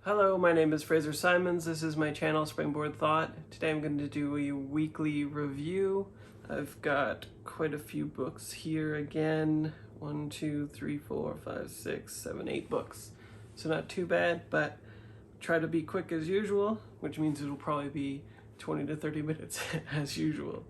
Hello, my name is Fraser Simons. This is my channel, Springboard Thought. Today I'm going to do a weekly review. I've got quite a few books here again. 1, 2, 3, 4, 5, 6, 7, 8 books. So not too bad, but try to be quick as usual, which means it'll probably be 20 to 30 minutes as usual.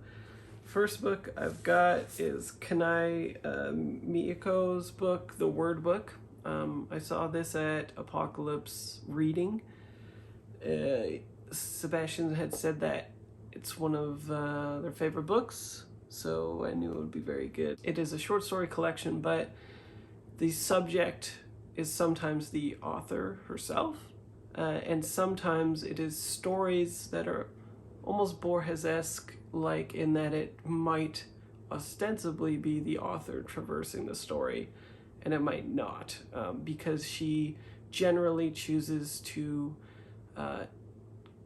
First book I've got is Kanai Mieko's book, The Word Book. I saw this at Apocalypse Reading. Sebastian had said that it's one of their favorite books, so I knew it would be very good. It is a short story collection, but the subject is sometimes the author herself, and sometimes it is stories that are almost Borges-esque, like in that it might ostensibly be the author traversing the story, and it might not, because she generally chooses to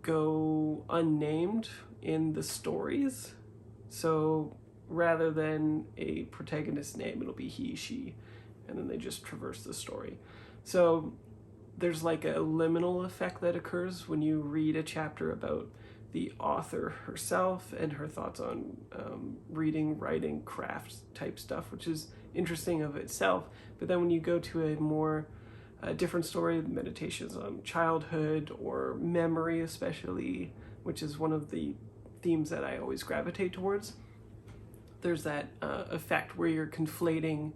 go unnamed in the stories. So rather than a protagonist name, it'll be he, she, and then they just traverse the story. So there's like a liminal effect that occurs when you read a chapter about the author herself and her thoughts on reading, writing, craft type stuff, which is interesting of itself. But then when you go to a more different story, meditations on childhood or memory especially, which is one of the themes that I always gravitate towards, there's that effect where you're conflating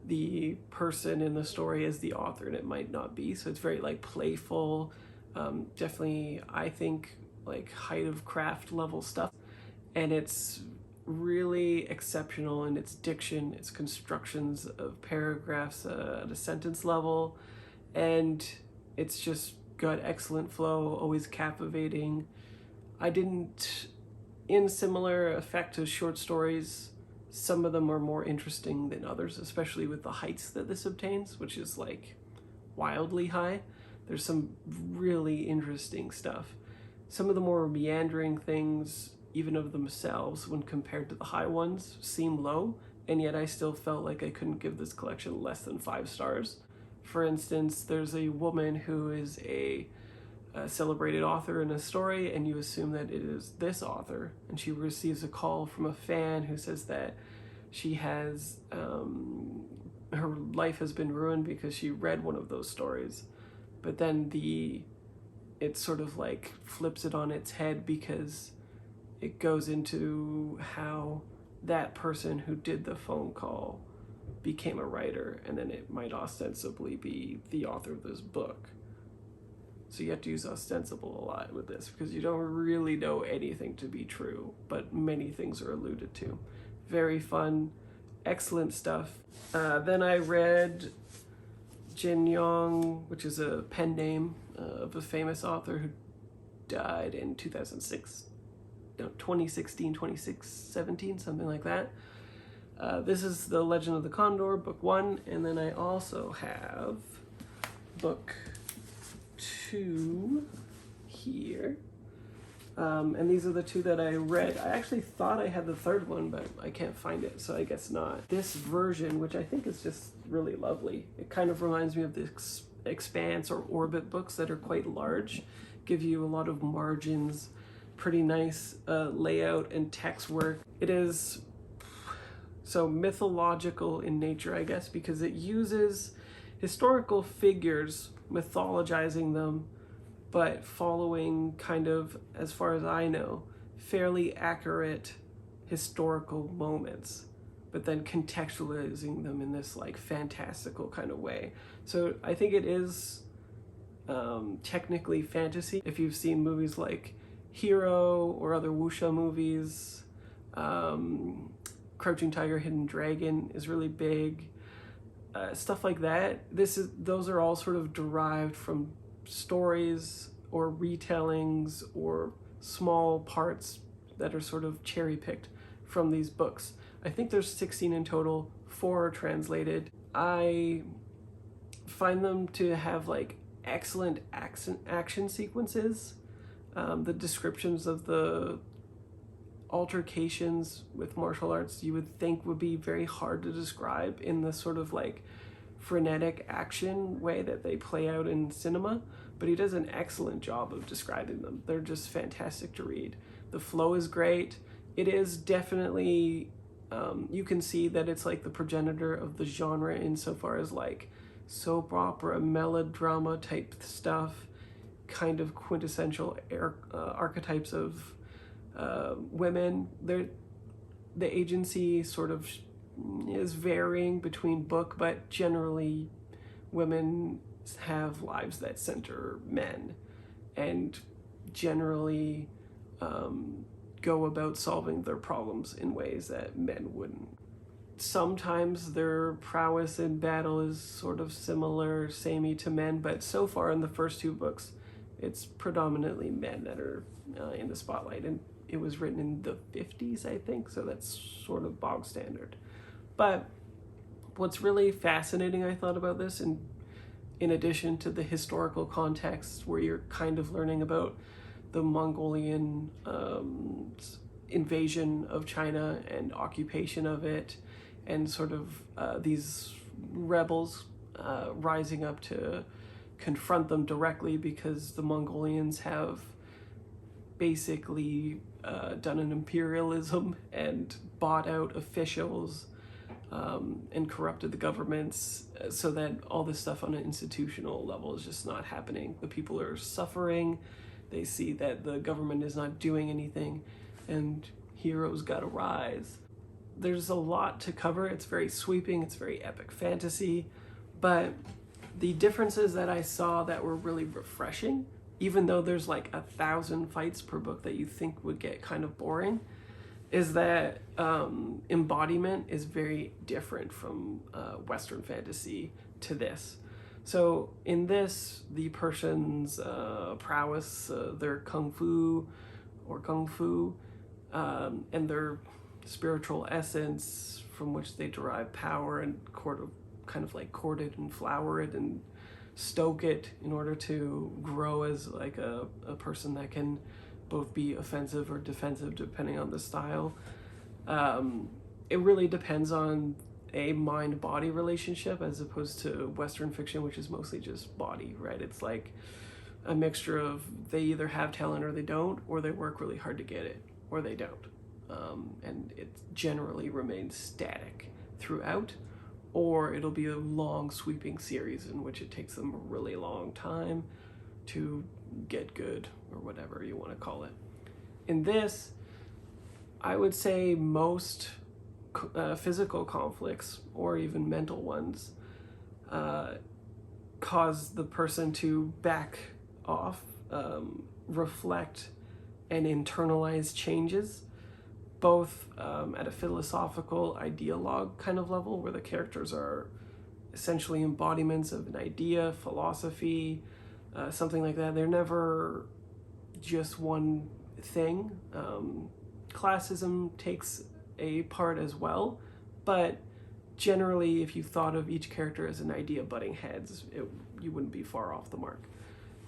the person in the story as the author, and it might not be. So it's very like playful, definitely I think like height of craft level stuff, and it's really exceptional in its diction, its constructions of paragraphs at a sentence level, and it's just got excellent flow, always captivating. I didn't, in similar effect to short stories, some of them are more interesting than others, especially with the heights that this obtains, which is like wildly high. There's some really interesting stuff. Some of the more meandering things, even of themselves, when compared to the high ones, seem low, and yet I still felt like I couldn't give this collection less than 5 stars. For instance, there's a woman who is a celebrated author in a story, and you assume that it is this author, and she receives a call from a fan who says that she has, her life has been ruined because she read one of those stories. But then it sort of like flips it on its head, because it goes into how that person who did the phone call became a writer, and then it might ostensibly be the author of this book. So you have to use ostensible a lot with this, because you don't really know anything to be true, but many things are alluded to. Very fun, excellent stuff. Then I read Jin Yong, which is a pen name of a famous author who died in 2016, 2017, something like that. This is The Legend of the Condor, book 1, and then I also have book 2 here. And these are the 2 that I read. I actually thought I had the 3rd one, but I can't find it, so I guess not. This version, which I think is just really lovely, it kind of reminds me of the Expanse or Orbit books that are quite large, give you a lot of margins, pretty nice layout and text work. It is so mythological in nature, I guess, because it uses historical figures, mythologizing them, but following kind of, as far as I know, fairly accurate historical moments, but then contextualizing them in this like fantastical kind of way. So I think it is technically fantasy. If you've seen movies like Hero or other wuxia movies, Crouching Tiger, Hidden Dragon is really big. Stuff like that. Those are all sort of derived from stories or retellings or small parts that are sort of cherry-picked from these books. I think there's 16 in total, 4 are translated. I find them to have like excellent action sequences. The descriptions of the altercations with martial arts you would think would be very hard to describe in the sort of like frenetic action way that they play out in cinema, but he does an excellent job of describing them. They're just fantastic to read. The flow is great. It is definitely, you can see that it's like the progenitor of the genre insofar as like soap opera, melodrama type stuff, kind of quintessential archetypes of women. The agency sort of is varying between book, but generally women have lives that center men and generally go about solving their problems in ways that men wouldn't. Sometimes their prowess in battle is sort of similar, samey to men, but so far in the first two books, it's predominantly men that are in the spotlight. And it was written in the 50s, I think, so that's sort of bog standard. But what's really fascinating, I thought, about this, and in addition to the historical context where you're kind of learning about the Mongolian invasion of China and occupation of it, and sort of these rebels rising up to confront them directly because the Mongolians have basically done an imperialism and bought out officials and corrupted the governments so that all this stuff on an institutional level is just not happening. The people are suffering. They see that the government is not doing anything, and heroes gotta rise. There's a lot to cover. It's very sweeping. It's very epic fantasy. But the differences that I saw that were really refreshing, even though there's like 1,000 fights per book that you think would get kind of boring, is that embodiment is very different from Western fantasy to this. So in this, the person's prowess, their kung fu, and their spiritual essence from which they derive power and kind of like court it and flower it and stoke it in order to grow as like a person that can both be offensive or defensive depending on the style. It really depends on a mind-body relationship as opposed to Western fiction, which is mostly just body, right? It's like a mixture of they either have talent or they don't, or they work really hard to get it, or they don't. And it generally remains static throughout, or it'll be a long sweeping series in which it takes them a really long time to get good, or whatever you want to call it. In this, I would say most physical conflicts, or even mental ones, cause the person to back off, reflect, and internalize changes, both at a philosophical ideologue kind of level, where the characters are essentially embodiments of an idea, philosophy, something like that. They're never just one thing. Classism takes a part as well, but generally if you thought of each character as an idea butting heads, you wouldn't be far off the mark.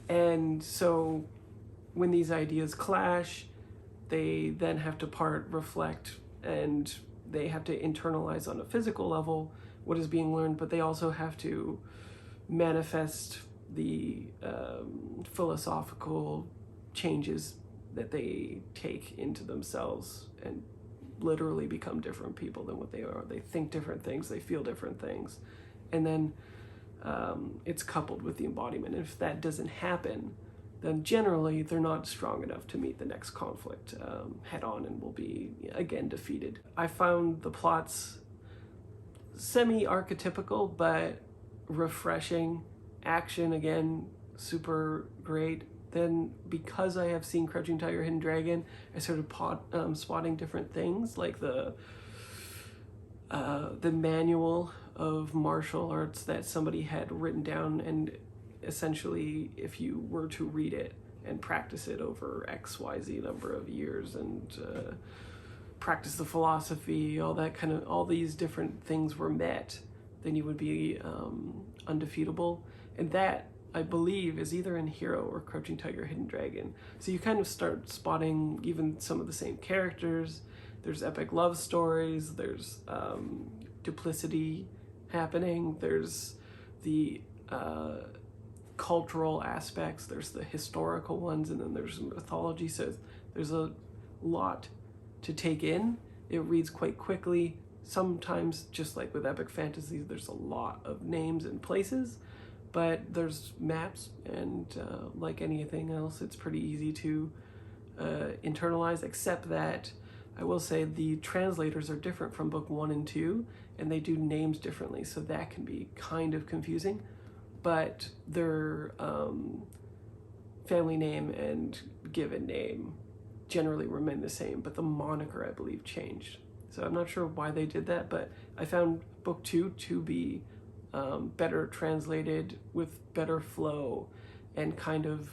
And so when these ideas clash, they then have to reflect, and they have to internalize on a physical level what is being learned, but they also have to manifest the philosophical changes that they take into themselves and literally become different people than what they are. They think different things, they feel different things, and then it's coupled with the embodiment. And if that doesn't happen, then generally they're not strong enough to meet the next conflict head on and will be again defeated. I found the plots semi-archetypical but refreshing. Action, again, super great. Then because I have seen Crouching Tiger, Hidden Dragon, I started spotting different things, like the manual of martial arts that somebody had written down, and essentially if you were to read it and practice it over XYZ number of years and practice the philosophy, all these different things were met, then you would be undefeatable. And that, I believe, is either in Hero or Crouching Tiger, Hidden Dragon. So you kind of start spotting even some of the same characters. There's epic love stories, there's duplicity happening, there's the cultural aspects, there's the historical ones, and then there's mythology. So there's a lot to take in. It reads quite quickly. Sometimes, just like with epic fantasy, there's a lot of names and places, but there's maps, and like anything else, it's pretty easy to internalize, except that I will say the translators are different from book 1 and 2, and they do names differently, so that can be kind of confusing. But their family name and given name generally remain the same, but the moniker, I believe, changed. So I'm not sure why they did that, but I found book 2 to be better translated with better flow and kind of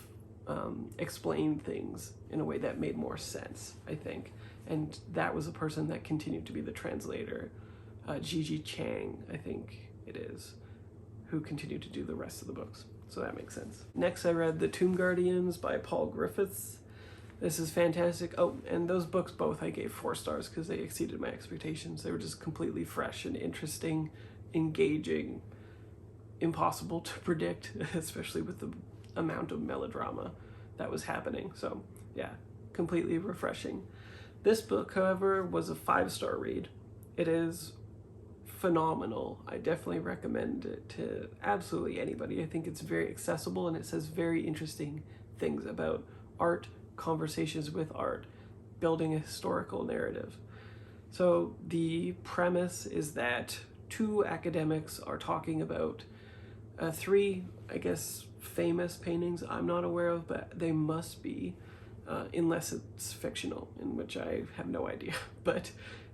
explained things in a way that made more sense, I think. And that was a person that continued to be the translator, Gigi Chang, I think it is, who continued to do the rest of the books. So that makes sense. Next, I read The Tomb Guardians by Paul Griffiths. This is fantastic. Oh, and those books both I gave 4 stars because they exceeded my expectations. They were just completely fresh and interesting, engaging, impossible to predict, especially with the amount of melodrama that was happening. So yeah, completely refreshing. This book, however, was a 5-star read. It is phenomenal. I definitely recommend it to absolutely anybody. I think it's very accessible, and it says very interesting things about art, conversations with art, building a historical narrative. So the premise is that 2 academics are talking about 3, I guess, famous paintings I'm not aware of, but they must be, unless it's fictional, in which I have no idea. But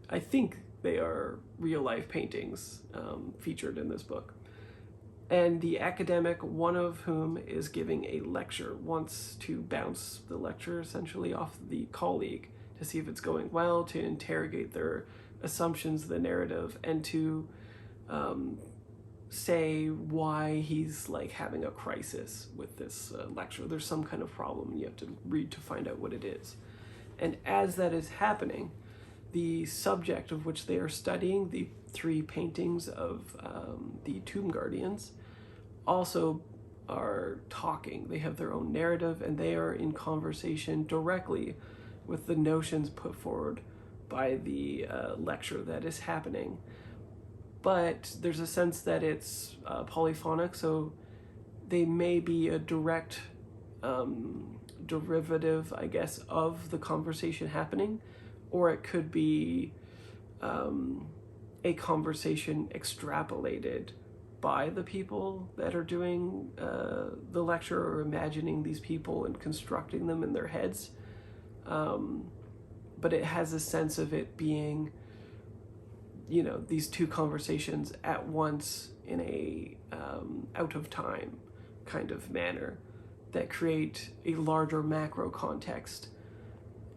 I think they are real-life paintings featured in this book. And the academic, one of whom is giving a lecture, wants to bounce the lecture essentially off the colleague to see if it's going well, to interrogate their assumptions, the narrative, and to say why he's like having a crisis with this lecture. There's some kind of problem, and you have to read to find out what it is. And as that is happening, the subject of which they are studying, the 3 paintings of the Tomb Guardians, also are talking. They have their own narrative, and they are in conversation directly with the notions put forward by the lecture that is happening. But there's a sense that it's polyphonic, so they may be a direct derivative, I guess, of the conversation happening, or it could be a conversation extrapolated by the people that are doing the lecture, or imagining these people and constructing them in their heads. But it has a sense of it being, you know, these 2 conversations at once in a out of time kind of manner that create a larger macro context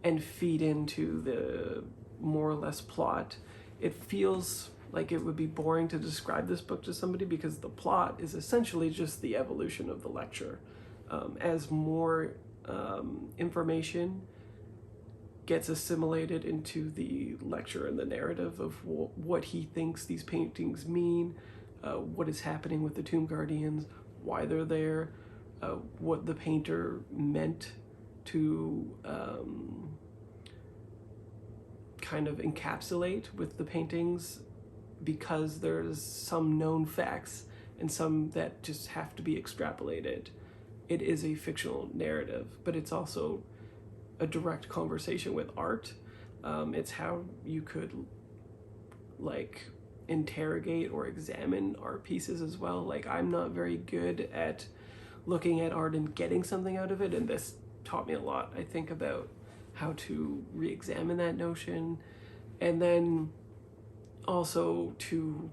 and feed into the more or less plot. It feels like it would be boring to describe this book to somebody because the plot is essentially just the evolution of the lecture. As more information gets assimilated into the lecture and the narrative of what he thinks these paintings mean, what is happening with the Tomb Guardians, why they're there, what the painter meant to kind of encapsulate with the paintings, because there's some known facts and some that just have to be extrapolated. It is a fictional narrative, but it's also a direct conversation with art. It's how you could like interrogate or examine art pieces as well. Like, I'm not very good at looking at art and getting something out of it, and this taught me a lot, I think, about how to re-examine that notion, and then also to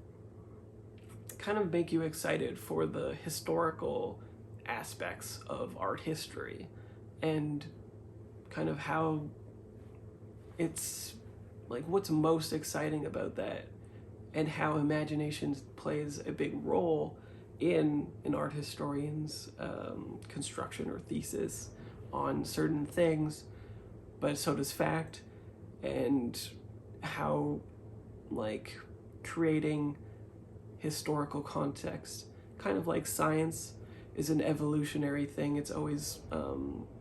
kind of make you excited for the historical aspects of art history, and kind of how it's like what's most exciting about that, and how imagination plays a big role in an art historian's construction or thesis on certain things, but so does fact, and how like creating historical context kind of like science is an evolutionary thing. It's always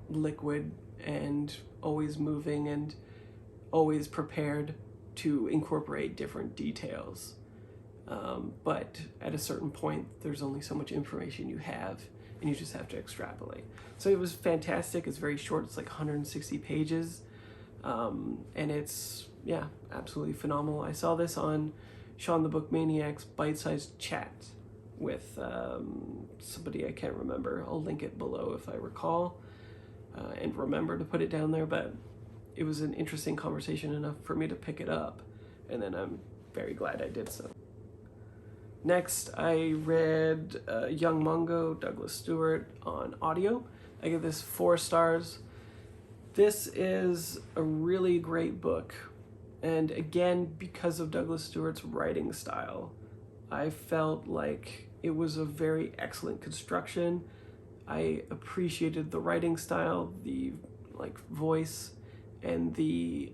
liquid and always moving and always prepared to incorporate different details. But at a certain point, there's only so much information you have, and you just have to extrapolate. So it was fantastic. It's very short. It's like 160 pages. And it's, yeah, absolutely phenomenal. I saw this on Sean the Book Maniac's bite-sized chat with somebody I can't remember. I'll link it below if I recall and remember to put it down there. But it was an interesting conversation enough for me to pick it up. And then I'm very glad I did so. Next, I read Young Mungo, Douglas Stuart on audio. I give this 4 stars. This is a really great book. And again, because of Douglas Stuart's writing style, I felt like it was a very excellent construction. I appreciated the writing style, the voice, and the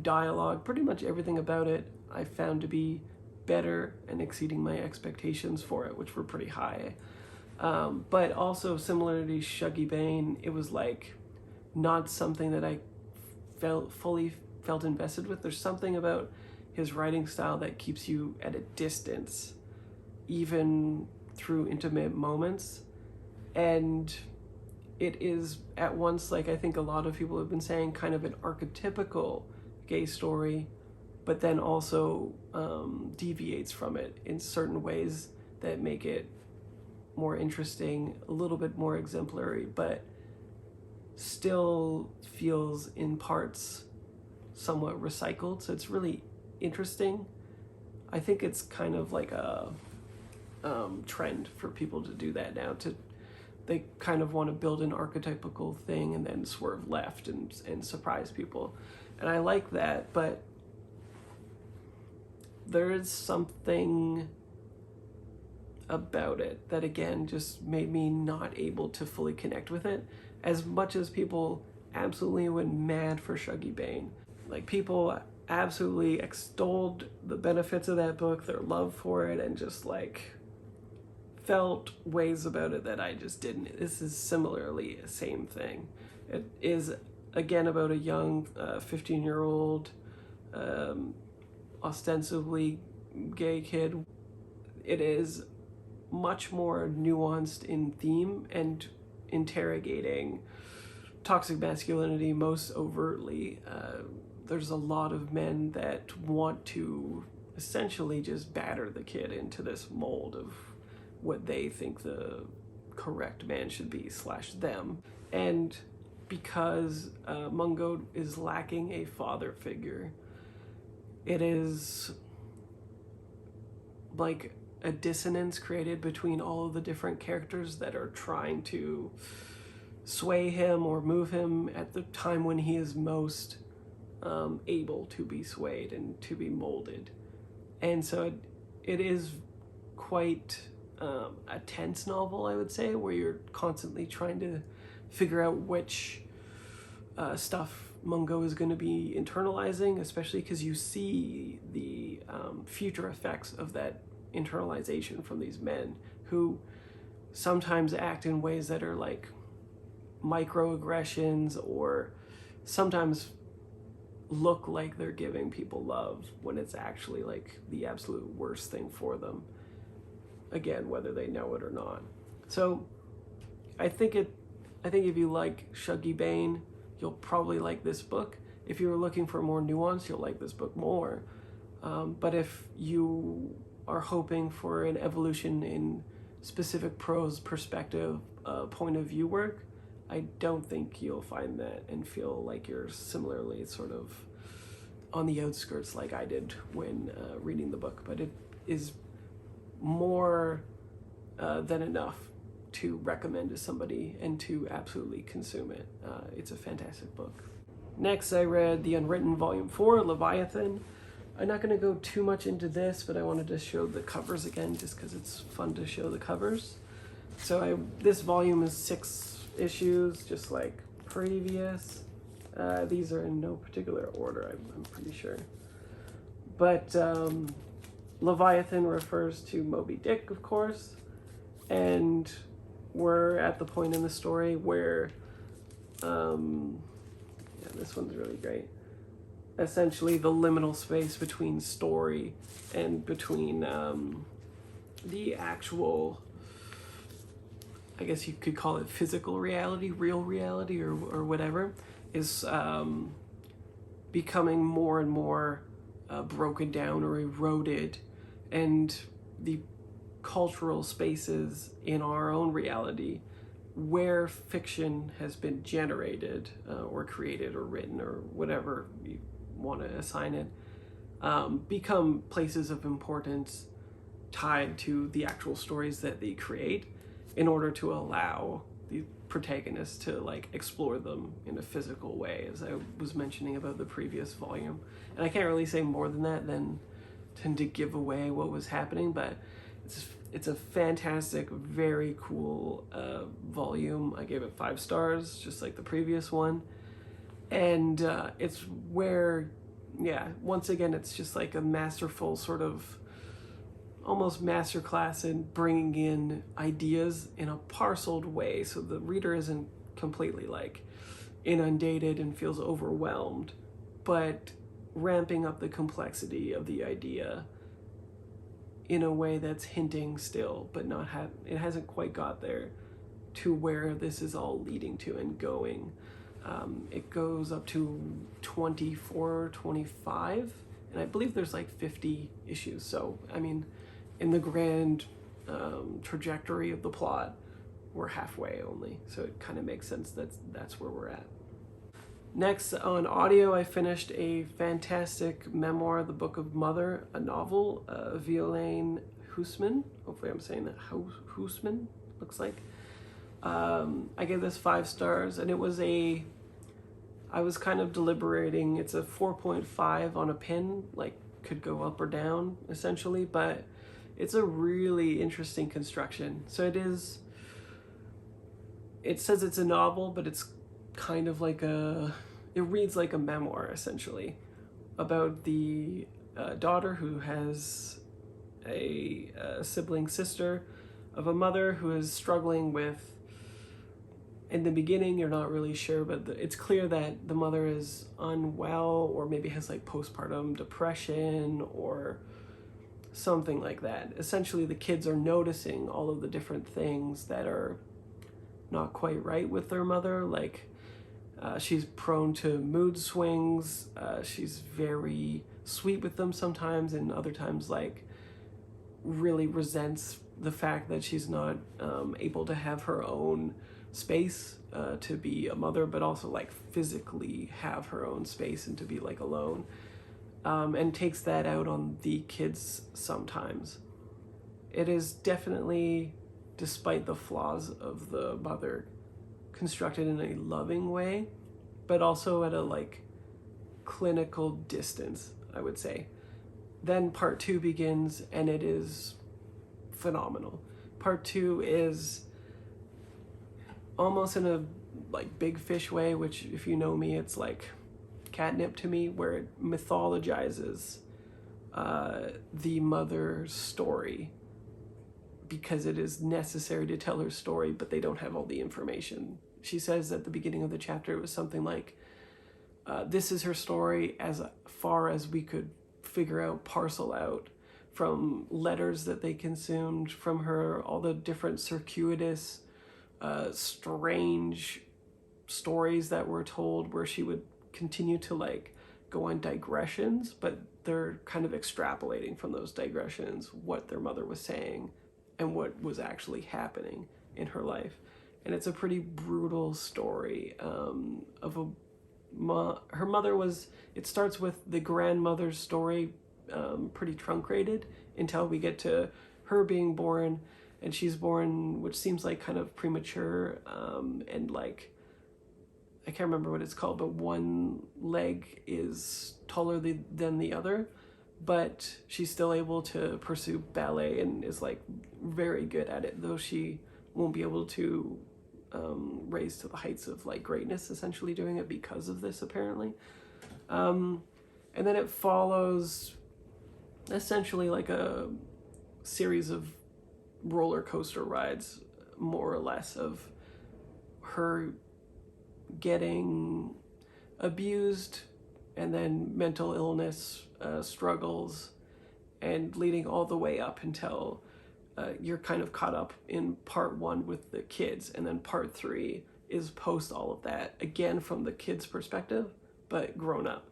dialogue. Pretty much everything about it I found to be better and exceeding my expectations for it, which were pretty high. But also similar to Shuggy Bane, it was like not something that I fully felt invested with. There's something about his writing style that keeps you at a distance, even through intimate moments. And it is at once, like I think a lot of people have been saying, kind of an archetypical gay story, but then also deviates from it in certain ways that make it more interesting, a little bit more exemplary, but still feels in parts somewhat recycled. So it's really interesting. I think it's kind of like a trend for people to do that now. They kind of want to build an archetypical thing and then swerve left and surprise people. And I like that, but there is something about it that again just made me not able to fully connect with it. As much as people absolutely went mad for Shuggy Bane, like people absolutely extolled the benefits of that book, their love for it, and just like felt ways about it that I just didn't. This is similarly the same thing. It is again about a young 15-year-old ostensibly gay kid. It is much more nuanced in theme and interrogating toxic masculinity most overtly. There's a lot of men that want to essentially just batter the kid into this mold of what they think the correct man should be / them. And because Mungo is lacking a father figure, it is like a dissonance created between all of the different characters that are trying to sway him or move him at the time when he is most able to be swayed and to be molded. And so it is quite a tense novel, I would say, where you're constantly trying to figure out which stuff Mungo is going to be internalizing, especially because you see the future effects of that internalization from these men who sometimes act in ways that are like microaggressions or sometimes look like they're giving people love when it's actually like the absolute worst thing for them, again, whether they know it or not. So I think if you like Shuggy Bane, you'll probably like this book. If you're looking for more nuance, you'll like this book more. But if you are hoping for an evolution in specific prose perspective, point of view work, I don't think you'll find that and feel like you're similarly sort of on the outskirts like I did when reading the book. But it is more than enough to recommend to somebody and to absolutely consume it. It's a fantastic book. Next, I read The Unwritten Volume 4, Leviathan. I'm not going to go too much into this, but I wanted to show the covers again just because it's fun to show the covers. So this volume is 6 issues, just like previous. These are in no particular order, I'm pretty sure. But Leviathan refers to Moby Dick, of course. And we're at the point in the story where, this one's really great. Essentially, the liminal space between story and between the actual, I guess you could call it physical reality, real reality, or whatever, is becoming more and more broken down or eroded, and the cultural spaces in our own reality where fiction has been generated or created or written or whatever you want to assign it, become places of importance tied to the actual stories that they create in order to allow the protagonists to like explore them in a physical way, as I was mentioning about the previous volume. And I can't really say more than that than to give away what was happening, but it's a fantastic, very cool volume. I gave it 5 stars, just like the previous one. And it's where, once again, it's just like a masterful sort of almost masterclass in bringing in ideas in a parceled way, so the reader isn't completely like inundated and feels overwhelmed, but ramping up the complexity of the idea in a way that's hinting still, but not it hasn't quite got there to where this is all leading to and going. It goes up to 24, 25, and I believe there's like 50 issues. So, I mean, in the grand trajectory of the plot, we're halfway only. So it kind of makes sense that's where we're at. Next, on audio, I finished a fantastic memoir, The Book of Mother, a novel, Violaine Huisman. Hopefully I'm saying that Huisman, looks like. I gave this 5 stars, and I was kind of deliberating. It's a 4.5 on a pin, like could go up or down essentially, but it's a really interesting construction. So it says it's a novel, but it's kind of like it reads like a memoir essentially about the daughter who has a sibling sister of a mother who is struggling with, in the beginning you're not really sure, but it's clear that the mother is unwell or maybe has like postpartum depression or something like that. Essentially the kids are noticing all of the different things that are not quite right with their mother, like she's prone to mood swings, she's very sweet with them sometimes, and other times like really resents the fact that she's not able to have her own space to be a mother, but also like physically have her own space and to be like alone, and takes that out on the kids sometimes. It is definitely, despite the flaws of the mother, constructed in a loving way, but also at a like clinical distance, I would say. Then part 2 begins, and it is phenomenal. Part 2 is almost in a like big fish way, which if you know me, it's like catnip to me, where it mythologizes the mother's story, because it is necessary to tell her story, but they don't have all the information. She says at the beginning of the chapter, it was something like, this is her story as far as we could figure out, parcel out, from letters that they consumed from her, all the different circuitous, strange stories that were told, where she would continue to like go on digressions, but they're kind of extrapolating from those digressions what their mother was saying and what was actually happening in her life. And it's a pretty brutal story of her mother was, it starts with the grandmother's story, pretty truncated until we get to her being born, and she's born, which seems like kind of premature, and like, I can't remember what it's called, but one leg is taller than the other, but she's still able to pursue ballet and is like very good at it, though she won't be able to raise to the heights of like greatness, essentially doing it because of this, apparently. And then it follows essentially like a series of roller coaster rides, more or less, of her getting abused and then mental illness struggles, and leading all the way up until you're kind of caught up in part 1 with the kids, and then part 3 is post all of that, again from the kids' perspective, but grown up.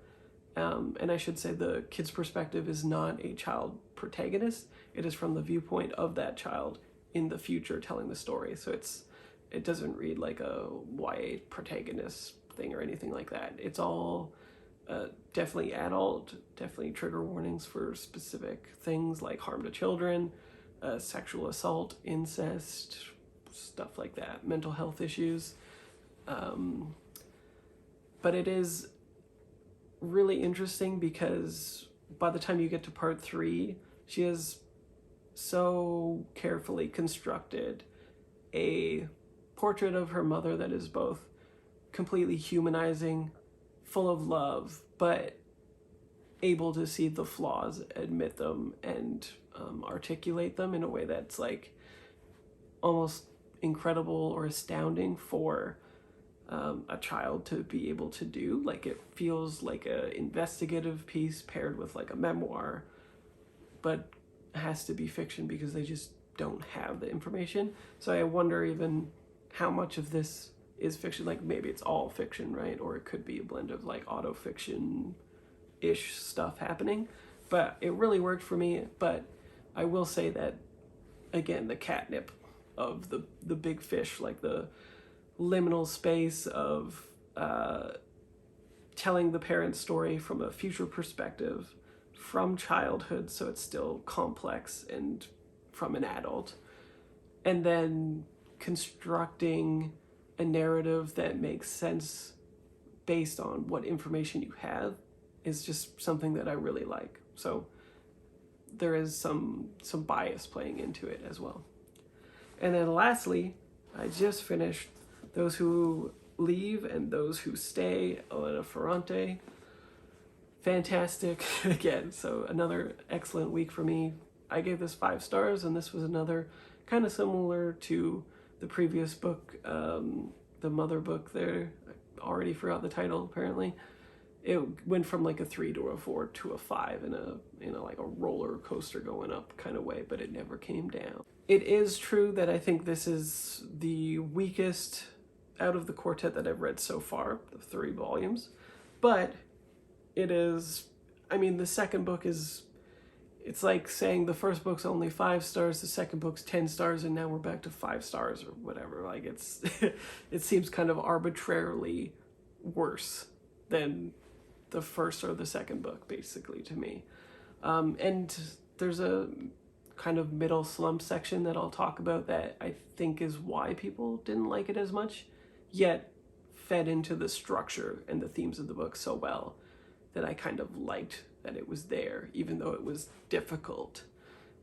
And I should say the kid's perspective is not a child protagonist. It is from the viewpoint of that child in the future telling the story. So it doesn't read like a YA protagonist thing or anything like that. It's all definitely adult, definitely trigger warnings for specific things like harm to children, sexual assault, incest, stuff like that, mental health issues. But it is really interesting because by the time you get to part 3, she has so carefully constructed a portrait of her mother that is both completely humanizing, full of love, but able to see the flaws, admit them, and articulate them in a way that's like almost incredible or astounding for a child to be able to do. Like, it feels like a investigative piece paired with like a memoir, but has to be fiction because they just don't have the information. So I wonder even how much of this is fiction. Like, maybe it's all fiction, right? Or it could be a blend of like auto-fiction-ish stuff happening. But it really worked for me. But I will say that, again, the catnip of the big fish, like the liminal space of telling the parent's story from a future perspective, from childhood, so it's still complex, and from an adult, and then constructing a narrative that makes sense based on what information you have is just something that I really like. So there is some bias playing into it as well. And then lastly, I just finished Those Who Leave and Those Who Stay, Elena Ferrante. Fantastic again. So another excellent week for me. I gave this 5 stars, and this was another kind of similar to the previous book, the mother book there. I already forgot the title, apparently. It went from like a 3 to a 4 to a 5 in a like a roller coaster going up kind of way, but it never came down. It is true that I think this is the weakest out of the quartet that I've read so far, the 3 volumes, but it is, I mean, the second book is, it's like saying the first book's only 5 stars, the second book's 10 stars, and now we're back to 5 stars or whatever. Like, it's, it seems kind of arbitrarily worse than the first or the second book, basically, to me. And there's a kind of middle slump section that I'll talk about that I think is why people didn't like it as much, yet fed into the structure and the themes of the book so well that I kind of liked that it was there, even though it was difficult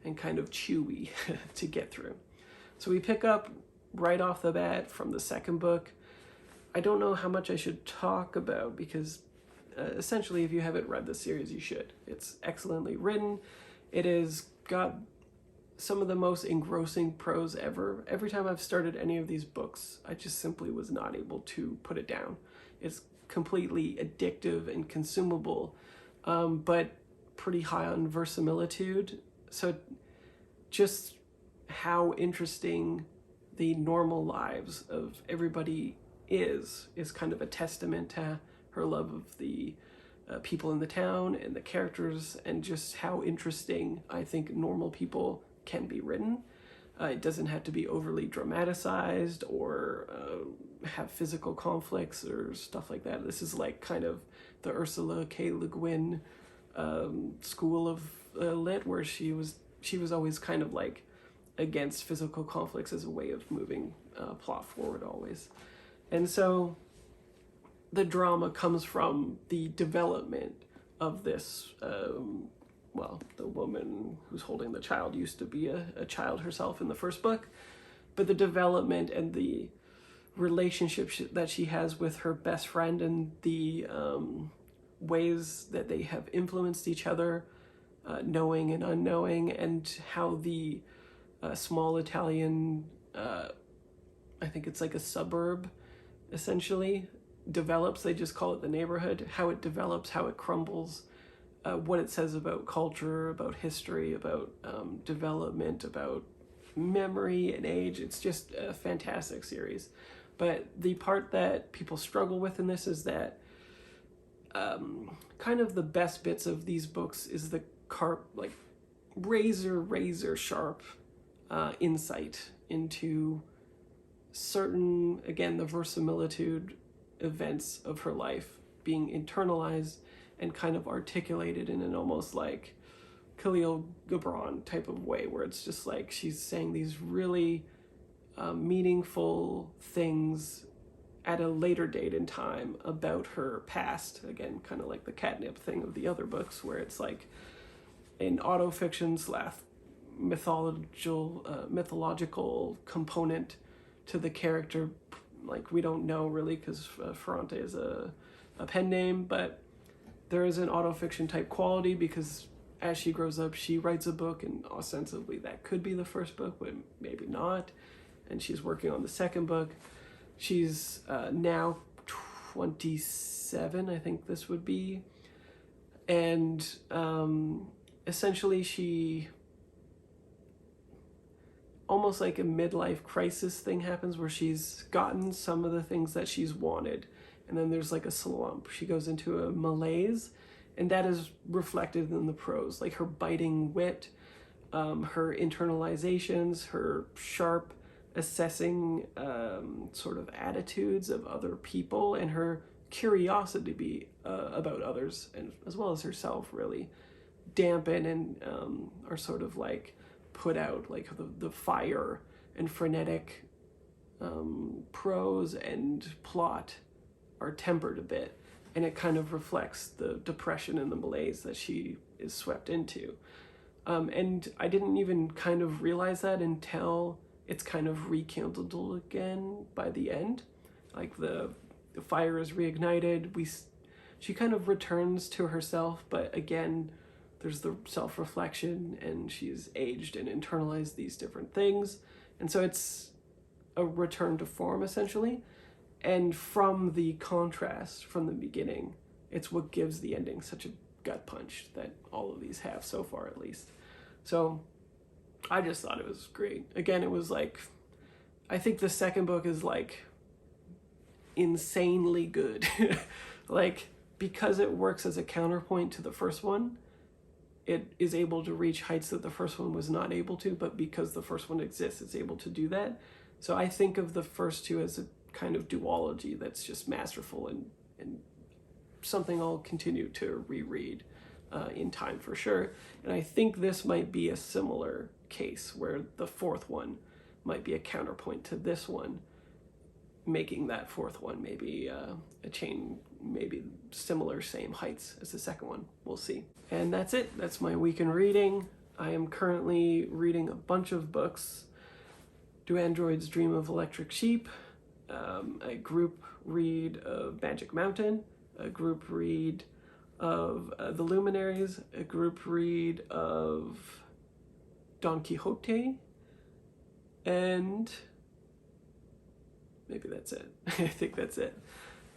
and kind of chewy to get through. So we pick up right off the bat from the second book. I don't know how much I should talk about because essentially, if you haven't read the series, you should. It's excellently written. It has got some of the most engrossing prose ever. Every time I've started any of these books, I just simply was not able to put it down. It's completely addictive and consumable, but pretty high on verisimilitude. So just how interesting the normal lives of everybody is kind of a testament to her love of the people in the town and the characters, and just how interesting I think normal people can be written. It doesn't have to be overly dramatized or have physical conflicts or stuff like that. This is like kind of the Ursula K. Le Guin school of lit, where she was always kind of like against physical conflicts as a way of moving plot forward always. And so the drama comes from the development of this, the woman who's holding the child used to be a child herself in the first book, but the development and the relationship that she has with her best friend and the ways that they have influenced each other, knowing and unknowing, and how the a small Italian, I think it's like a suburb, essentially, develops. They just call it the neighborhood. How it develops, how it crumbles, what it says about culture, about history, about development, about memory and age. It's just a fantastic series. But the part that people struggle with in this is that kind of the best bits of these books is the razor sharp insight into certain, again, the verisimilitude events of her life being internalized and kind of articulated in an almost like Khalil Gibran type of way, where it's just like she's saying these really meaningful things at a later date in time about her past. Again, kind of like the catnip thing of the other books, where it's like an autofiction / mythological component to the character. Like, we don't know really, because Ferrante is a pen name, but there is an autofiction type quality, because as she grows up, she writes a book, and ostensibly that could be the first book, but maybe not. And she's working on the second book. She's now 27, I think this would be. And essentially she, almost like a midlife crisis thing happens, where she's gotten some of the things that she's wanted, and then there's like a slump. She goes into a malaise, and that is reflected in the prose, like her biting wit, her internalizations, her sharp assessing sort of attitudes of other people, and her curiosity about others, and as well as herself, really dampen and are sort of like put out. Like the fire and frenetic prose and plot are tempered a bit, and it kind of reflects the depression and the malaise that she is swept into. And I didn't even kind of realize that until it's kind of rekindled again by the end. Like the fire is reignited. She kind of returns to herself, but again, there's the self-reflection, and she's aged and internalized these different things. And so it's a return to form, essentially. And from the contrast from the beginning, it's what gives the ending such a gut punch that all of these have so far, at least. So I just thought it was great. Again, it was like, I think the second book is like insanely good. Like, because it works as a counterpoint to the first one, it is able to reach heights that the first one was not able to, but because the first one exists, it's able to do that. So I think of the first two as a kind of duology that's just masterful, and something I'll continue to reread in time for sure. And I think this might be a similar case, where the fourth one might be a counterpoint to this one, making that fourth one maybe a chain, maybe similar, same heights as the second one. We'll see. And that's it. That's my week in reading. I am currently reading a bunch of books. Do Androids Dream of Electric Sheep? A group read of Magic Mountain, a group read of The Luminaries, a group read of Don Quixote, and maybe that's it. I think that's it.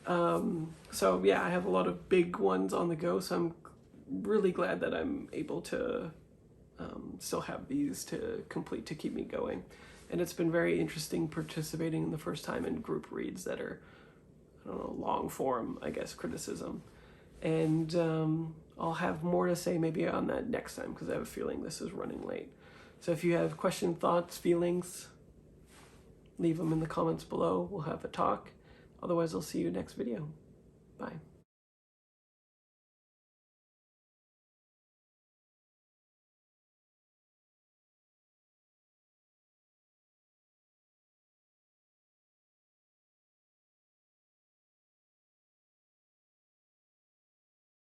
So yeah, I have a lot of big ones on the go, so I'm really glad that I'm able to still have these to complete, to keep me going. And it's been very interesting participating in the first time in group reads that are, I don't know, long form, I guess, criticism. And I'll have more to say maybe on that next time, because I have a feeling this is running late. So if you have questions, thoughts, feelings, leave them in the comments below. We'll have a talk. Otherwise, I'll see you next video. Bye.